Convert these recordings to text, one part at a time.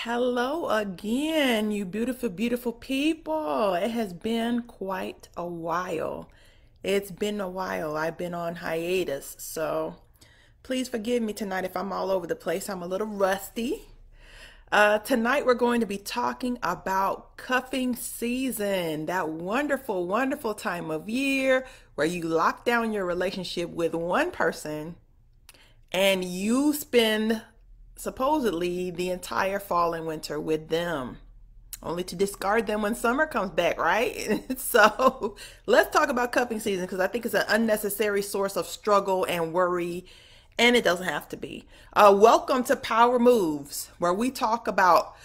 Hello again, you beautiful, beautiful people. It has been quite a while. It's been a while. I've been on hiatus, so please forgive me tonight if I'm all over the place. I'm a little rusty. Tonight we're going to be talking about cuffing season, that wonderful, wonderful time of year where you lock down your relationship with one person and you spend supposedly the entire fall and winter with them, only to discard them when summer comes back, right? So let's talk about cuffing season because I think it's an unnecessary source of struggle and worry, and it doesn't have to be. Welcome to Power Moves, where we talk about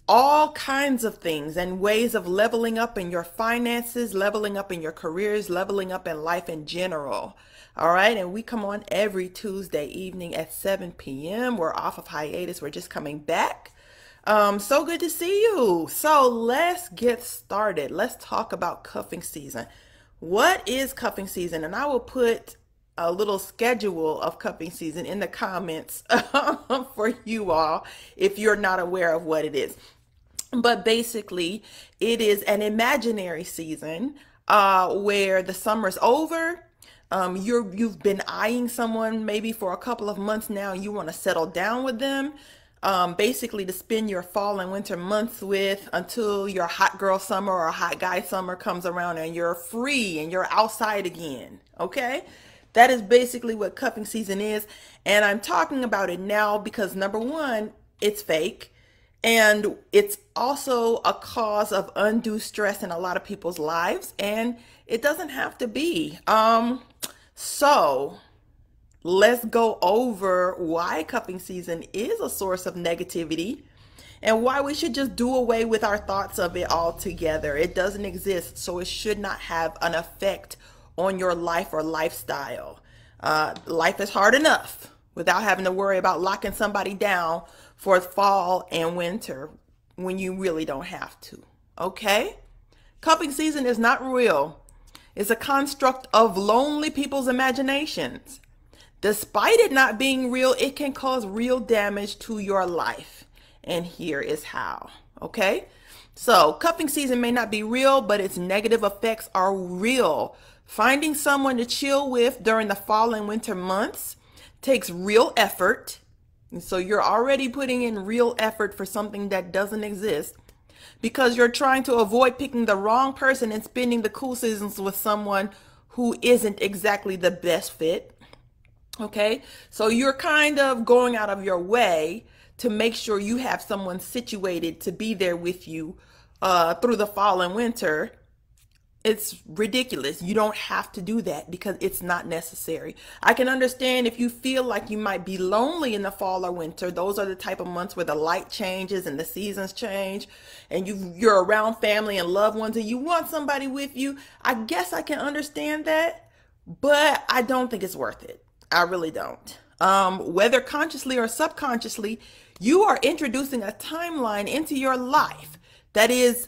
all kinds of things and ways of leveling up in your finances, leveling up in your careers, leveling up in life in general. All right, and we come on every Tuesday evening at 7 p.m. We're off of hiatus. We're just coming back. So good to see you. So let's get started. Let's talk about cuffing season. What is cuffing season? And I will put a little schedule of cuffing season in the comments for you all if you're not aware of what it is. But basically, it is an imaginary season where the summer's over. You've been eyeing someone maybe for a couple of months now, and you want to settle down with them. Basically to spend your fall and winter months with until your hot girl summer or hot guy summer comes around and you're free and you're outside again. Okay? That is basically what cuffing season is. And I'm talking about it now because number one, it's fake. And it's also a cause of undue stress in a lot of people's lives, and it doesn't have to be. So let's go over why cuffing season is a source of negativity and why we should just do away with our thoughts of it altogether. It doesn't exist, so it should not have an effect on your life or lifestyle. Life is hard enough without having to worry about locking somebody down for fall and winter when you really don't have to. Okay? Cuffing season is not real. It's a construct of lonely people's imaginations. Despite it not being real, it can cause real damage to your life. And here is how. Okay? So, cuffing season may not be real, but its negative effects are real. Finding someone to chill with during the fall and winter months takes real effort. And so you're already putting in real effort for something that doesn't exist because you're trying to avoid picking the wrong person and spending the cool seasons with someone who isn't exactly the best fit. Okay, so you're kind of going out of your way to make sure you have someone situated to be there with you through the fall and winter. It's ridiculous. You don't have to do that because it's not necessary. I can understand if you feel like you might be lonely in the fall or winter. Those are the type of months where the light changes and the seasons change and you're around family and loved ones and you want somebody with you. I guess I can understand that, but I don't think it's worth it. I really don't. Whether consciously or subconsciously, you are introducing a timeline into your life that is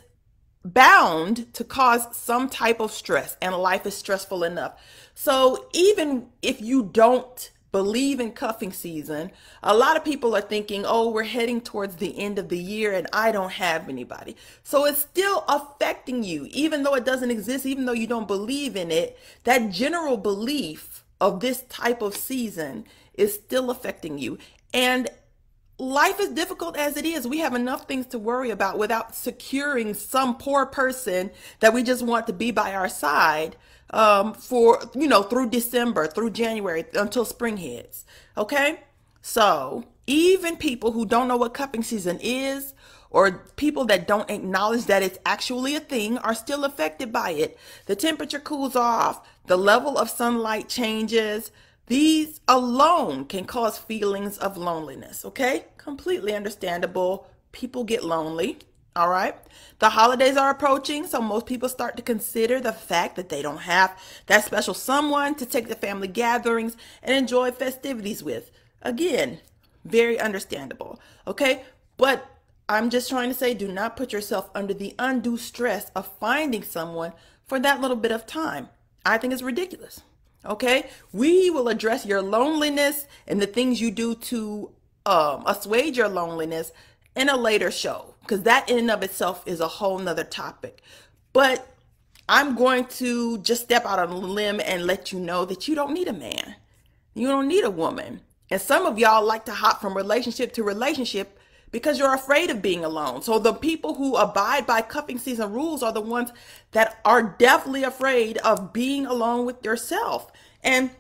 bound to cause some type of stress, and life is stressful enough. So even if you don't believe in cuffing season, a lot of people are thinking, oh, we're heading towards the end of the year and I don't have anybody. So it's still affecting you, even though it doesn't exist, even though you don't believe in it. That general belief of this type of season is still affecting you. And life is difficult as it is. We have enough things to worry about without securing some poor person that we just want to be by our side through December, through January, until spring hits. Okay? So even people who don't know what cuffing season is, or people that don't acknowledge that it's actually a thing, are still affected by it. The temperature cools off, the level of sunlight changes. These alone can cause feelings of loneliness, okay? Completely understandable. People get lonely, all right? The holidays are approaching, so most people start to consider the fact that they don't have that special someone to take the family gatherings and enjoy festivities with. Again, very understandable, okay? But I'm just trying to say, do not put yourself under the undue stress of finding someone for that little bit of time. I think it's ridiculous. Okay, we will address your loneliness and the things you do to assuage your loneliness in a later show, because that in and of itself is a whole nother topic. But I'm going to just step out on a limb and let you know that you don't need a man. You don't need a woman. And some of y'all like to hop from relationship to relationship because you're afraid of being alone. So the people who abide by cuffing season rules are the ones that are definitely afraid of being alone with yourself. And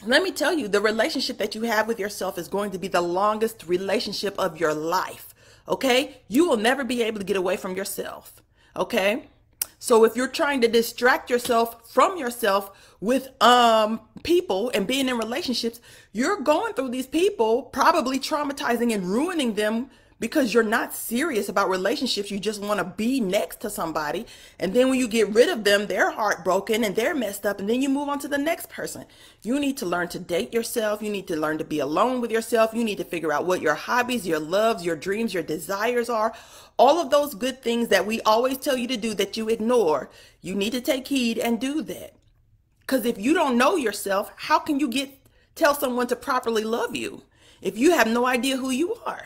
let me tell you, the relationship that you have with yourself is going to be the longest relationship of your life. Okay? You will never be able to get away from yourself. Okay? So if you're trying to distract yourself from yourself with people and being in relationships, you're going through these people, probably traumatizing and ruining them because you're not serious about relationships. You just want to be next to somebody. And then when you get rid of them, they're heartbroken and they're messed up. And then you move on to the next person. You need to learn to date yourself. You need to learn to be alone with yourself. You need to figure out what your hobbies, your loves, your dreams, your desires are. All of those good things that we always tell you to do that you ignore. You need to take heed and do that. Because if you don't know yourself, how can you tell someone to properly love you if you have no idea who you are?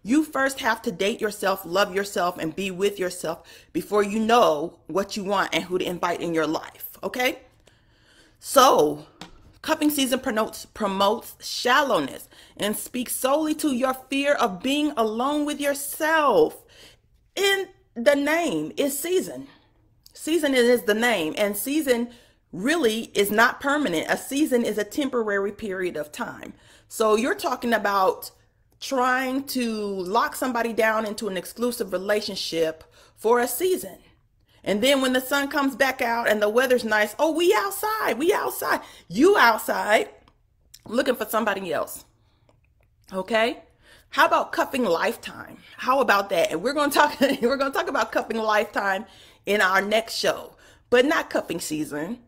You first have to date yourself, love yourself, and be with yourself before you know what you want and who to invite in your life, okay? So, cuffing season promotes shallowness and speaks solely to your fear of being alone with yourself. In the name is season. Season is the name, and season really is not permanent. A season is a temporary period of time. So you're talking about trying to lock somebody down into an exclusive relationship for a season. And then when the sun comes back out and the weather's nice, oh, we outside. You outside looking for somebody else. Okay? How about cuffing lifetime? How about that? And we're going to talk about cuffing lifetime in our next show, but not cuffing season.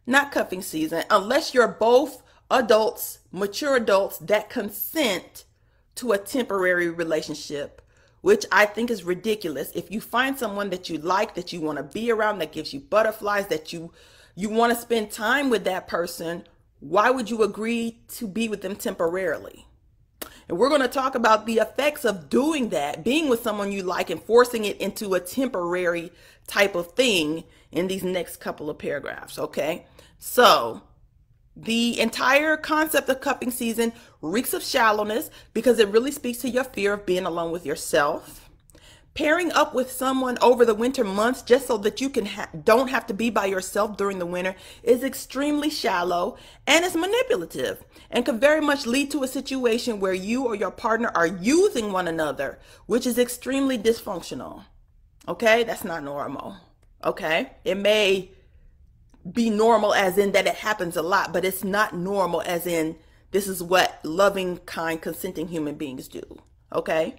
Not cuffing season unless you're both adults, mature adults that consent to a temporary relationship, which I think is ridiculous. If you find someone that you like, that you want to be around, that gives you butterflies, that you want to spend time with that person, why would you agree to be with them temporarily? And we're going to talk about the effects of doing that, being with someone you like and forcing it into a temporary type of thing in these next couple of paragraphs, okay? So the entire concept of cuffing season reeks of shallowness because it really speaks to your fear of being alone with yourself. Pairing up with someone over the winter months just so that you don't have to be by yourself during the winter is extremely shallow and is manipulative and could very much lead to a situation where you or your partner are using one another, which is extremely dysfunctional. Okay, that's not normal. Okay, it may be normal as in that it happens a lot, but it's not normal as in this is what loving, kind, consenting human beings do. Okay?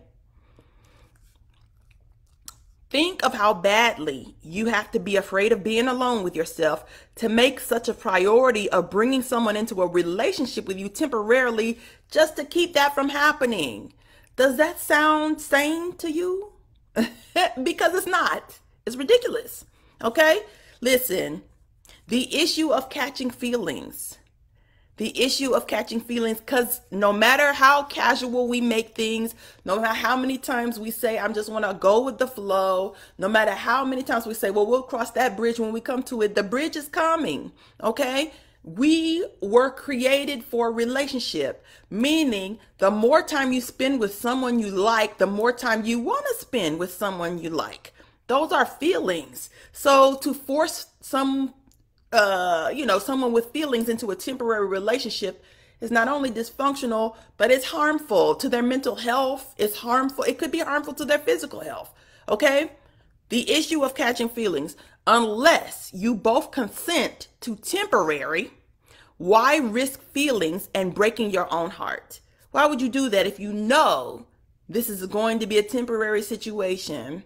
Think of how badly you have to be afraid of being alone with yourself to make such a priority of bringing someone into a relationship with you temporarily just to keep that from happening. Does that sound sane to you? Because it's not. It's ridiculous. Okay? Listen. The issue of catching feelings, because no matter how casual we make things, no matter how many times we say, I'm just want to go with the flow, no matter how many times we say, well, we'll cross that bridge when we come to it, the bridge is coming, okay? We were created for a relationship, meaning the more time you spend with someone you like, the more time you want to spend with someone you like. Those are feelings. So to force someone with feelings into a temporary relationship is not only dysfunctional, but it's harmful to their mental health. It's harmful. It could be harmful to their physical health. Okay? The issue of catching feelings, unless you both consent to temporary, why risk feelings and breaking your own heart? Why would you do that if you know this is going to be a temporary situation?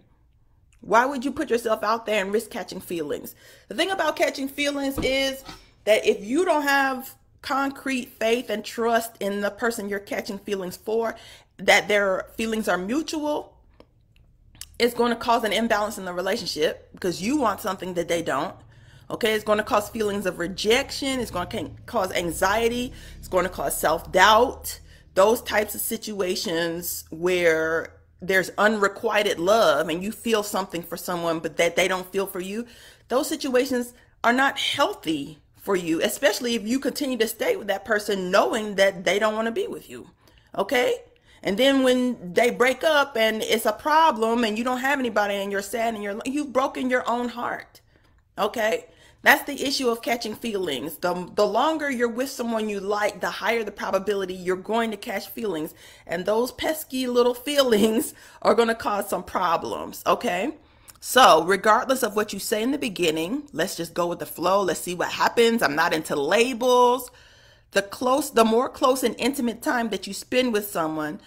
Why would you put yourself out there and risk catching feelings? The thing about catching feelings is that if you don't have concrete faith and trust in the person you're catching feelings for, that their feelings are mutual, it's going to cause an imbalance in the relationship because you want something that they don't. Okay, it's going to cause feelings of rejection. It's going to cause anxiety. It's going to cause self-doubt those types of situations where there's unrequited love and you feel something for someone but that they don't feel for you, those situations are not healthy for you, especially if you continue to stay with that person knowing that they don't want to be with you. Okay? And then when they break up and it's a problem and you don't have anybody and you're sad and you've broken your own heart. Okay? That's the issue of catching feelings. The longer you're with someone you like, the higher the probability you're going to catch feelings. And those pesky little feelings are going to cause some problems. Okay? So regardless of what you say in the beginning, let's just go with the flow. Let's see what happens. I'm not into labels. The more close and intimate time that you spend with someone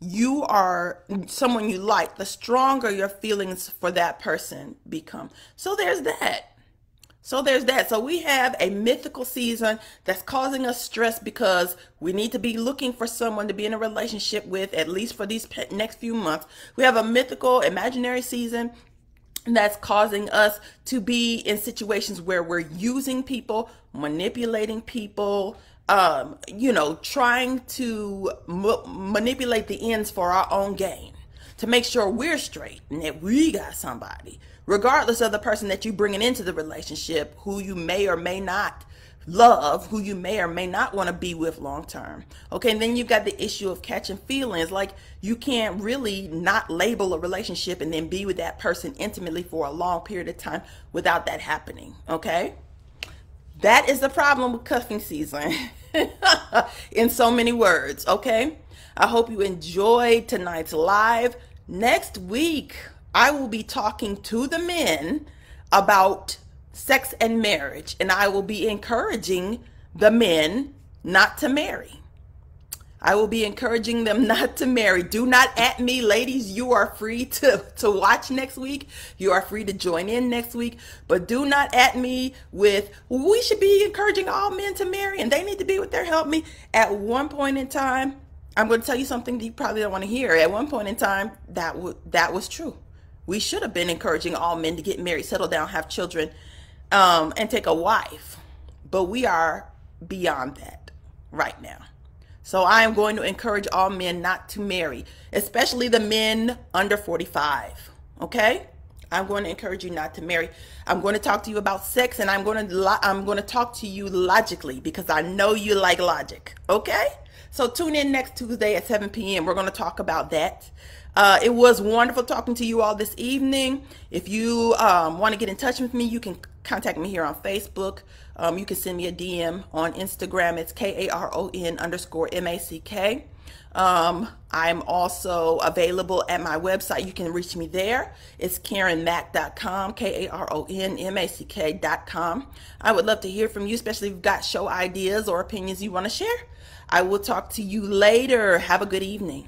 you like, the stronger your feelings for that person become. So there's that. So we have a mythical season that's causing us stress because we need to be looking for someone to be in a relationship with, at least for these next few months. We have a mythical imaginary season that's causing us to be in situations where we're using people, manipulating people, trying to manipulate the ends for our own gain to make sure we're straight and that we got somebody, regardless of the person that you're bringing into the relationship, who you may or may not love, who you may or may not want to be with long term. Okay, and then you've got the issue of catching feelings. Like, you can't really not label a relationship and then be with that person intimately for a long period of time without that happening. Okay, that is the problem with cuffing season in so many words. Okay, I hope you enjoyed tonight's live. Next week, I will be talking to the men about sex and marriage, and I will be encouraging the men not to marry. I will be encouraging them not to marry. Do not at me, ladies. You are free to watch next week. You are free to join in next week. But do not at me with, we should be encouraging all men to marry and they need to be with their help me. At one point in time, I'm going to tell you something that you probably don't want to hear. At one point in time, that was true. We should have been encouraging all men to get married, settle down, have children, and take a wife. But we are beyond that right now. So I am going to encourage all men not to marry, especially the men under 45. Okay? I'm going to encourage you not to marry. I'm going to talk to you about sex, and I'm going to talk to you logically because I know you like logic. Okay? So tune in next Tuesday at 7 p.m. We're going to talk about that. It was wonderful talking to you all this evening. If you want to get in touch with me, you can contact me here on Facebook. You can send me a DM on Instagram. It's KARON_MACK. I'm also available at my website. You can reach me there. It's KaronMack.com, KARONMACK.com. I would love to hear from you, especially if you've got show ideas or opinions you want to share. I will talk to you later. Have a good evening.